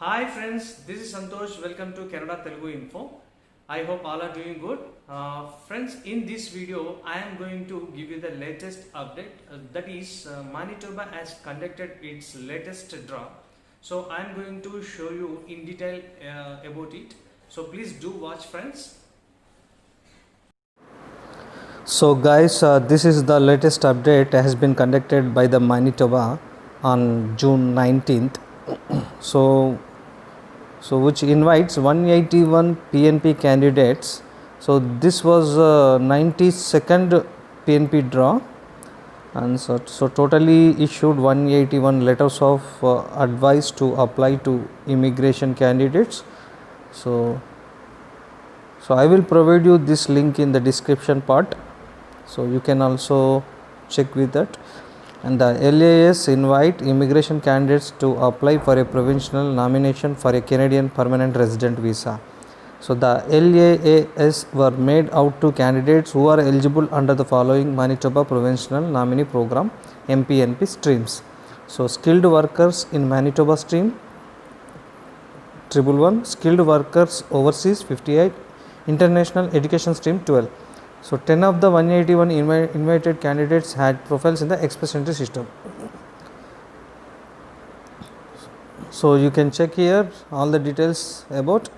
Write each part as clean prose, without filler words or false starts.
Hi friends, this is Santosh. Welcome to Canada Telugu Info. I hope all are doing good. Friends, in this video, I am going to give you the latest update. That is, Manitoba has conducted its latest draw. So I am going to show you in detail about it. So please do watch, friends. So guys, this is the latest update has been conducted by the Manitoba on June 19th. So which invites 181 PNP candidates. So this was 92nd PNP draw, and so totally issued 181 letters of advice to apply to immigration candidates. So I will provide you this link in the description part, so you can also check with that. And the LAS invite immigration candidates to apply for a provincial nomination for a Canadian permanent resident visa. So the LAS were made out to candidates who are eligible under the following Manitoba Provincial Nominee Program MPNP streams. So skilled workers in Manitoba stream 111, skilled workers overseas 58, international education stream 12. So 10 of the 181 invited candidates had profiles in the express entry system. So you can check here all the details about,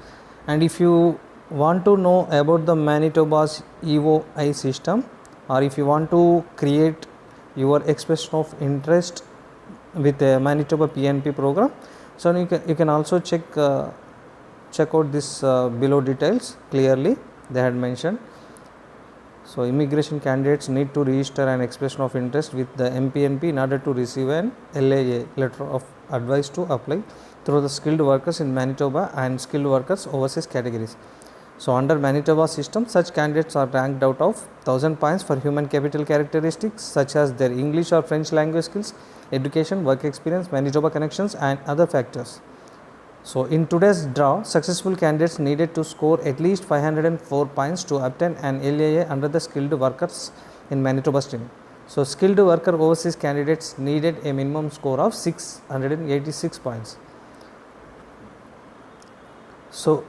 and if you want to know about the Manitoba's EOI system, or if you want to create your expression of interest with a Manitoba PNP program, so you can also check out this below details. Clearly they had mentioned. So immigration candidates need to register an expression of interest with the MPNP in order to receive an LAA letter of advice to apply through the skilled workers in Manitoba and skilled workers overseas categories. So under Manitoba system, such candidates are ranked out of 1000 points for human capital characteristics such as their English or French language skills, education, work experience, Manitoba connections and other factors. So in today's draw, successful candidates needed to score at least 504 points to obtain an LAA under the skilled workers in Manitoba stream. So skilled worker overseas candidates needed a minimum score of 686 points. So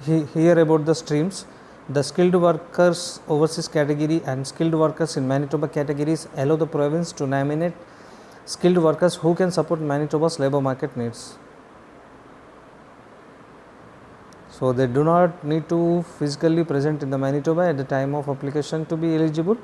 here about the streams, the skilled workers overseas category and skilled workers in Manitoba categories allow the province to nominate skilled workers who can support Manitoba's labor market needs. So they do not need to physically present in the Manitoba at the time of application to be eligible.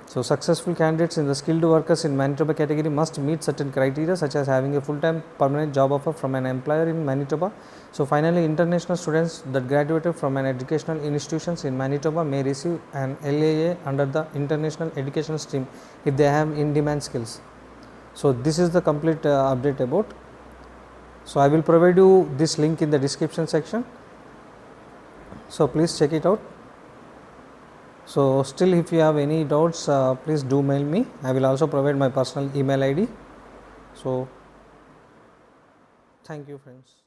So successful candidates in the skilled workers in Manitoba category must meet certain criteria such as having a full-time permanent job offer from an employer in Manitoba. So finally, international students that graduated from an educational institutions in Manitoba may receive an LAA under the international education stream if they have in-demand skills. So this is the complete update about. So I will provide you this link in the description section. So please check it out. So still if you have any doubts, please do mail me. I will also provide my personal email ID. So thank you friends.